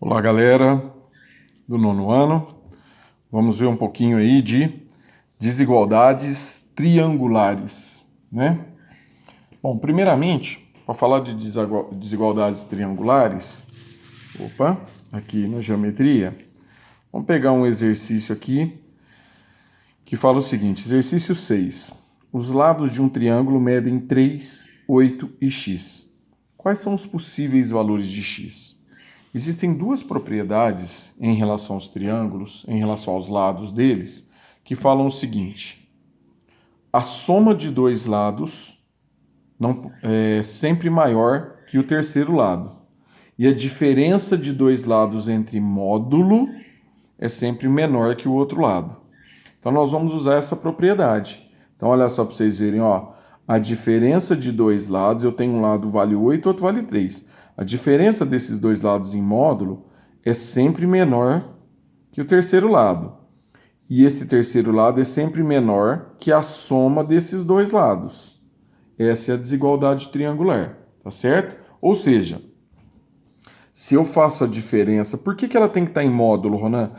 Olá, galera do nono ano. Vamos ver um pouquinho aí de desigualdades triangulares, né? Bom, primeiramente, para falar de desigualdades triangulares, aqui na geometria, vamos pegar um exercício aqui que fala o seguinte: exercício 6. Os lados de um triângulo medem 3, 8 e x. Quais são os possíveis valores de x? Existem duas propriedades em relação aos triângulos, em relação aos lados deles, que falam o seguinte: a soma de dois lados é sempre maior que o terceiro lado, e a diferença de dois lados entre módulo é sempre menor que o outro lado. Então nós vamos usar essa propriedade. Então olha só para vocês verem, ó, a diferença de dois lados, eu tenho um lado vale 8, outro vale 3. A diferença desses dois lados em módulo é sempre menor que o terceiro lado. E esse terceiro lado é sempre menor que a soma desses dois lados. Essa é a desigualdade triangular, tá certo? Ou seja, se eu faço a diferença... Por que ela tem que estar em módulo, Ronan?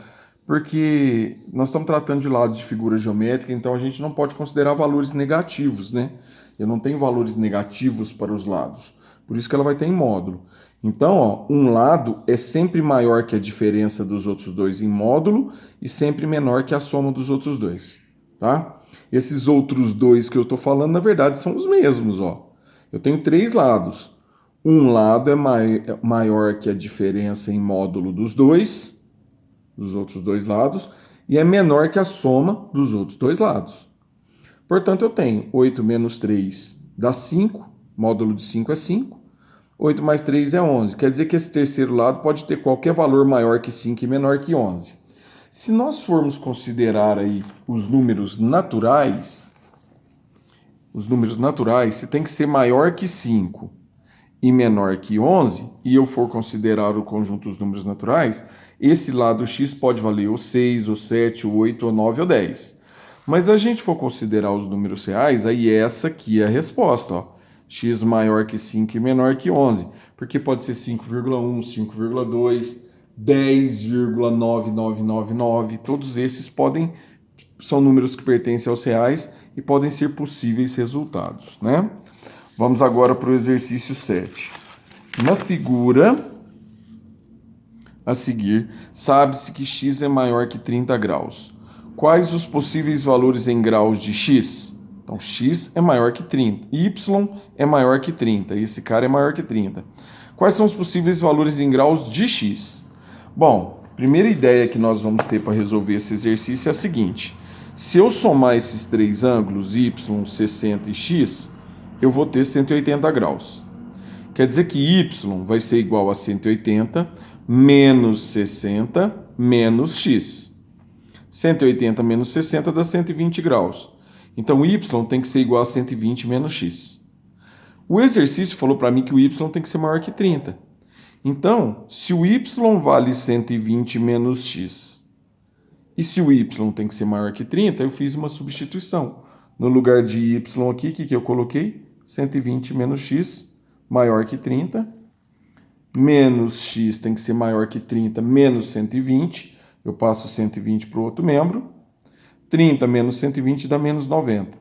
Porque nós estamos tratando de lados de figura geométrica, então a gente não pode considerar valores negativos, né? Eu não tenho valores negativos para os lados. Por isso que ela vai ter em módulo. Então, ó, um lado é sempre maior que a diferença dos outros dois em módulo e sempre menor que a soma dos outros dois, tá? Esses outros dois que eu estou falando, na verdade, são os mesmos, ó. Eu tenho três lados. Um lado é maior que a diferença em módulo dos outros dois lados, e é menor que a soma dos outros dois lados. Portanto, eu tenho 8 menos 3 dá 5, módulo de 5 é 5, 8 mais 3 é 11. Quer dizer que esse terceiro lado pode ter qualquer valor maior que 5 e menor que 11. Se nós formos considerar aí os números naturais, se tem que ser maior que 5 e menor que 11, e eu for considerar o conjunto dos números naturais, esse lado x pode valer o 6, o 7, o 8, o 9 ou 10. Mas a gente for considerar os números reais, aí essa aqui é a resposta, ó. X maior que 5 e menor que 11, porque pode ser 5,1, 5,2, 10,9999, todos esses são números que pertencem aos reais e podem ser possíveis resultados, né? Vamos agora para o exercício 7. Na figura a seguir, sabe-se que x é maior que 30 graus. Quais os possíveis valores em graus de x? Então, x é maior que 30, y é maior que 30, esse cara é maior que 30. Quais são os possíveis valores em graus de x? Bom, a primeira ideia que nós vamos ter para resolver esse exercício é a seguinte: se eu somar esses três ângulos, y, 60 e x, eu vou ter 180 graus. Quer dizer que y vai ser igual a 180 menos 60 menos x. 180 menos 60 dá 120 graus. Então, y tem que ser igual a 120 menos x. O exercício falou para mim que o y tem que ser maior que 30. Então, se o y vale 120 menos x, e se o y tem que ser maior que 30, eu fiz uma substituição. No lugar de y aqui, o que eu coloquei? 120 menos x, maior que 30. Menos x tem que ser maior que 30 menos 120. Eu passo 120 para o outro membro. 30 menos 120 dá menos 90.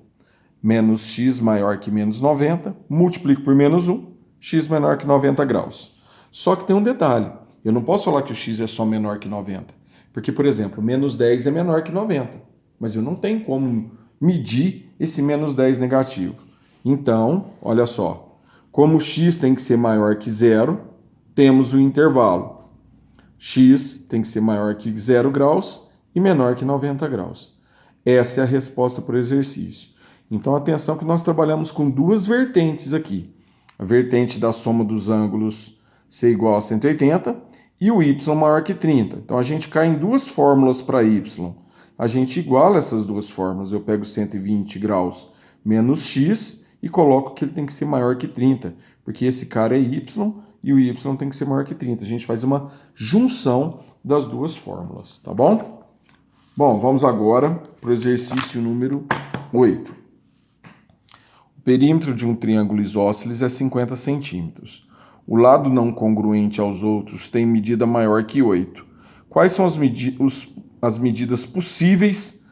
Menos x maior que menos 90. Multiplico por menos 1. X menor que 90 graus. Só que tem um detalhe. Eu não posso falar que o x é só menor que 90. Porque, por exemplo, menos 10 é menor que 90. Mas eu não tenho como medir esse menos 10 negativo. Então, olha só. Como x tem que ser maior que 0, temos o intervalo. X tem que ser maior que 0 graus e menor que 90 graus. Essa é a resposta para o exercício. Então, atenção que nós trabalhamos com duas vertentes aqui. A vertente da soma dos ângulos ser igual a 180 e o y maior que 30. Então, a gente cai em duas fórmulas para y. A gente iguala essas duas fórmulas. Eu pego 120 graus menos x e coloco que ele tem que ser maior que 30, porque esse cara é y e o y tem que ser maior que 30. A gente faz uma junção das duas fórmulas, tá bom? Bom, vamos agora para o exercício número 8. O perímetro de um triângulo isósceles é 50 centímetros. o lado não congruente aos outros tem medida maior que 8. Quais são as medidas possíveis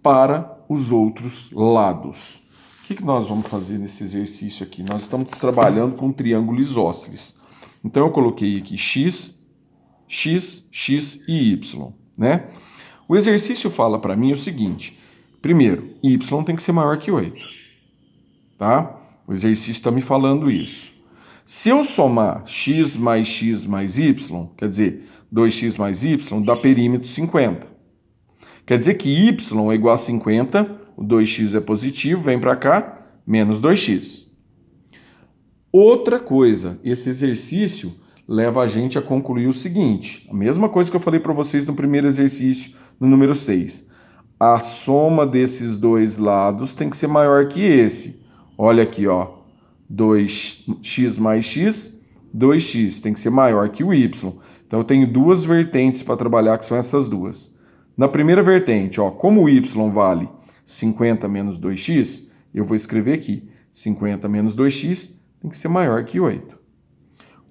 para os outros lados? O que nós vamos fazer nesse exercício aqui? Nós estamos trabalhando com um triângulo isósceles. Então, eu coloquei aqui x, x, x e y, né? O exercício fala para mim o seguinte. Primeiro, y tem que ser maior que 8. Tá? O exercício está me falando isso. Se eu somar x mais y, quer dizer, 2x mais y, dá perímetro 50. Quer dizer que y é igual a 50, o 2x é positivo, vem para cá, menos 2x. Outra coisa, esse exercício leva a gente a concluir o seguinte, a mesma coisa que eu falei para vocês no primeiro exercício, no número 6. A soma desses dois lados tem que ser maior que esse. Olha aqui, ó, 2x mais x, 2x, tem que ser maior que o y. Então, eu tenho duas vertentes para trabalhar, que são essas duas. Na primeira vertente, ó, como o y vale 50 menos 2x, eu vou escrever aqui, 50 menos 2x tem que ser maior que 8.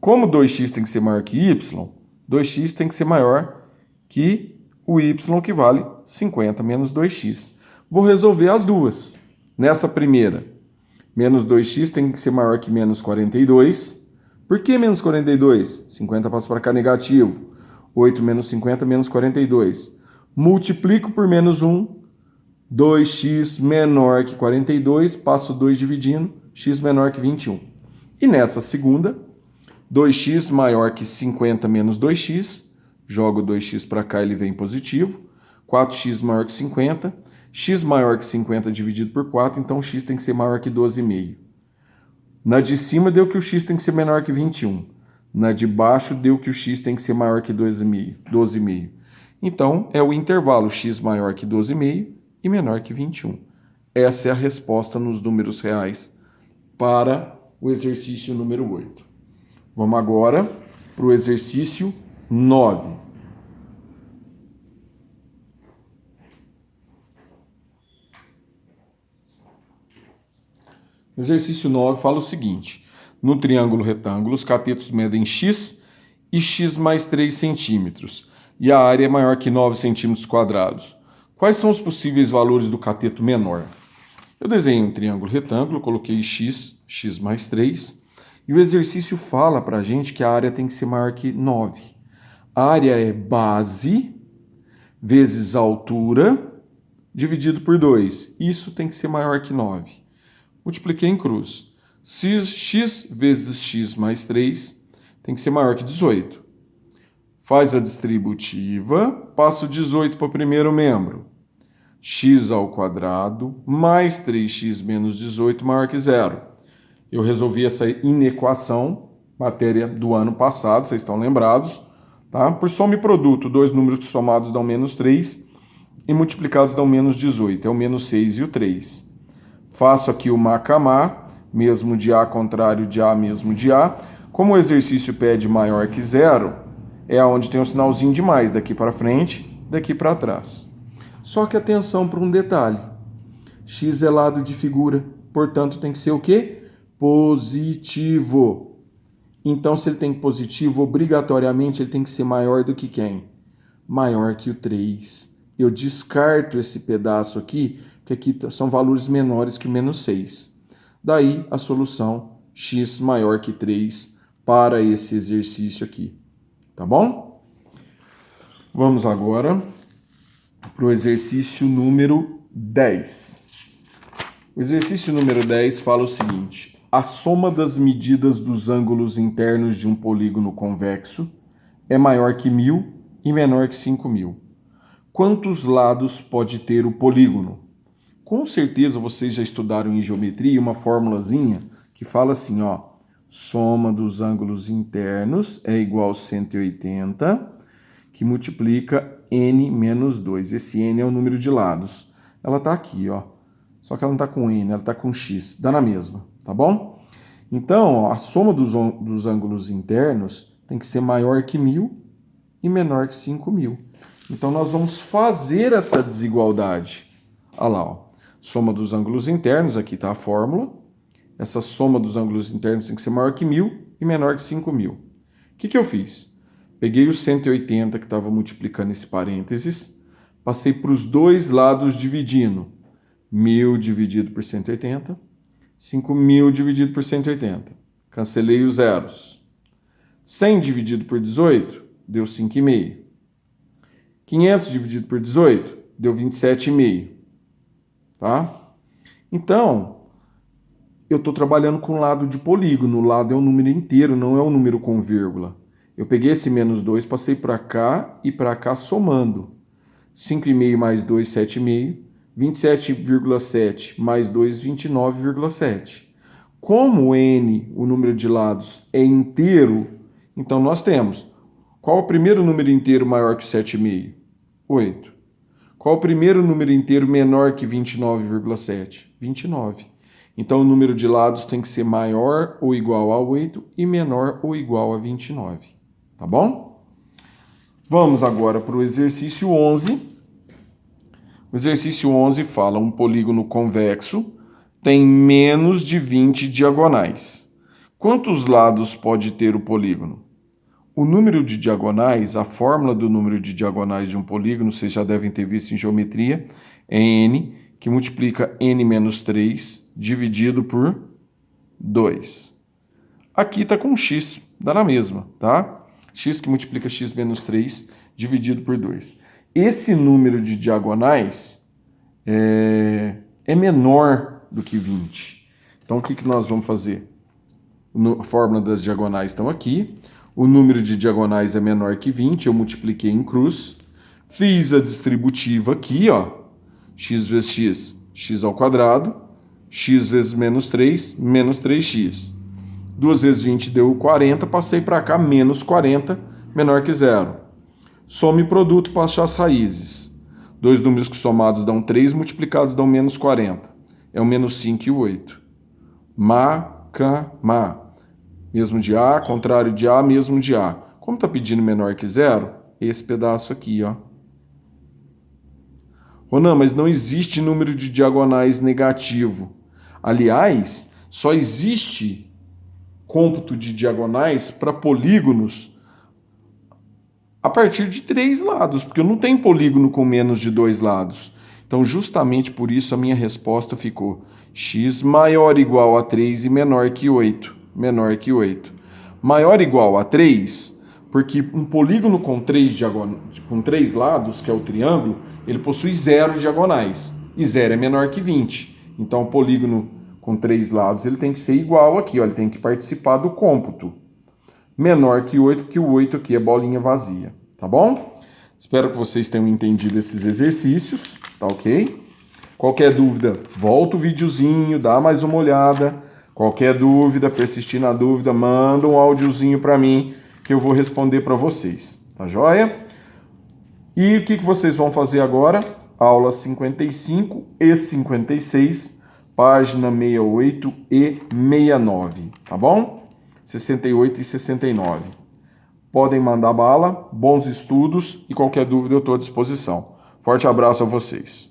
Como 2x tem que ser maior que y, 2x tem que ser maior que o y, que vale 50 menos 2x. Vou resolver as duas. Nessa primeira, menos 2x tem que ser maior que menos 42. Por que menos 42? 50 passa para cá negativo. 8 menos 50, menos 42. Multiplico por menos 1. 2x menor que 42. Passo 2 dividindo. X menor que 21. E nessa segunda, 2x maior que 50 menos 2x. Jogo 2x para cá, ele vem positivo. 4x maior que 50. X maior que 50 dividido por 4, então x tem que ser maior que 12,5. Na de cima deu que o x tem que ser menor que 21. Na de baixo deu que o x tem que ser maior que 12,5. Então, é o intervalo x maior que 12,5 e menor que 21. Essa é a resposta nos números reais para o exercício número 8. Vamos agora para o exercício 9. O exercício 9 fala o seguinte. No triângulo retângulo, os catetos medem x e x mais 3 centímetros. E a área é maior que 9 centímetros quadrados. Quais são os possíveis valores do cateto menor? Eu desenhei um triângulo retângulo, coloquei x, x mais 3. E o exercício fala para a gente que a área tem que ser maior que 9. A área é base vezes a altura dividido por 2. Isso tem que ser maior que 9. Multipliquei em cruz. X vezes x mais 3 tem que ser maior que 18. Faz a distributiva, passo 18 para o primeiro membro. X ao quadrado mais 3x menos 18 maior que 0. Eu resolvi essa inequação, matéria do ano passado, vocês estão lembrados, tá? Por soma e produto, dois números somados dão menos 3 e multiplicados dão menos 18. É o menos 6 e o 3. Faço aqui o macamá, mesmo de A, contrário de A, mesmo de A. Como o exercício pede maior que 0, é onde tem um sinalzinho de mais, daqui para frente, daqui para trás. Só que atenção para um detalhe. X é lado de figura, portanto tem que ser o quê? Positivo. Então, se ele tem positivo, obrigatoriamente ele tem que ser maior do que quem? Maior que o 3. Eu descarto esse pedaço aqui, porque aqui são valores menores que menos 6. Daí a solução x maior que 3 para esse exercício aqui. Tá bom? Vamos agora para o exercício número 10. O exercício número 10 fala o seguinte. A soma das medidas dos ângulos internos de um polígono convexo é maior que 1.000 e menor que 5.000. Quantos lados pode ter o polígono? Com certeza vocês já estudaram em geometria uma formulazinha que fala assim, ó, soma dos ângulos internos é igual a 180, que multiplica n menos 2. Esse n é o número de lados. Ela está aqui, ó. Só que ela não está com n, ela está com x. Dá na mesma, tá bom? Então, ó, a soma dos ângulos internos tem que ser maior que 1.000 e menor que 5.000. Então, nós vamos fazer essa desigualdade. Olha lá, ó. Soma dos ângulos internos, aqui está a fórmula. Essa soma dos ângulos internos tem que ser maior que 1.000 e menor que 5.000. O que eu fiz? Peguei o 180 que estava multiplicando esse parênteses, passei para os dois lados dividindo. 1.000 dividido por 180, 5.000 dividido por 180. Cancelei os zeros. 100 dividido por 18 deu 5,5. 500 dividido por 18 deu 27,5. Tá? Então, eu estou trabalhando com o lado de polígono. O lado é um número inteiro, não é um número com vírgula. Eu peguei esse menos 2, passei para cá e para cá somando. 5,5 mais 2, 7,5. 27,7 mais 2, 29,7. Como n, o número de lados, é inteiro, então nós temos. Qual o primeiro número inteiro maior que 7,5? 8. Qual o primeiro número inteiro menor que 29,7? 29. Então o número de lados tem que ser maior ou igual a 8 e menor ou igual a 29. Tá bom? Vamos agora para o exercício 11. O exercício 11 fala: um polígono convexo tem menos de 20 diagonais. Quantos lados pode ter o polígono? O número de diagonais, a fórmula do número de diagonais de um polígono, vocês já devem ter visto em geometria, é n, que multiplica n menos 3 dividido por 2. Aqui está com x, dá na mesma, tá? X que multiplica x menos 3 dividido por 2. Esse número de diagonais é menor do que 20. Então, o que nós vamos fazer? A fórmula das diagonais estão aqui. O número de diagonais é menor que 20. Eu multipliquei em cruz. Fiz a distributiva aqui, ó. X vezes x, x ao quadrado. X vezes menos 3, menos 3x. 2 vezes 20 deu 40. Passei para cá, menos 40, menor que 0. Some produto para achar as raízes. Dois números que somados dão 3, multiplicados dão menos 40. É o menos 5 e o 8. Ma. Mesmo de A, contrário de A, mesmo de A. Como está pedindo menor que 0, esse pedaço aqui, ó. Ronan, mas não existe número de diagonais negativo. Aliás, só existe cômputo de diagonais para polígonos a partir de 3 lados, porque eu não tenho polígono com menos de 2 lados. Então, justamente por isso, a minha resposta ficou x maior ou igual a 3 e menor que 8. Menor que 8. Maior ou igual a 3, porque um polígono com 3 lados, que é o triângulo, ele possui 0 diagonais. E 0 é menor que 20. Então, o polígono com 3 lados ele tem que ser igual aqui, ó, ele tem que participar do cômputo. Menor que 8, porque o 8 aqui é bolinha vazia, tá bom? Espero que vocês tenham entendido esses exercícios, tá ok? Qualquer dúvida, volta o videozinho, dá mais uma olhada. Qualquer dúvida, persistir na dúvida, manda um áudiozinho para mim que eu vou responder para vocês, tá joia? E o que vocês vão fazer agora? Aula 55 e 56, página 68 e 69, tá bom? 68 e 69. Podem mandar bala, bons estudos e qualquer dúvida eu estou à disposição. Forte abraço a vocês.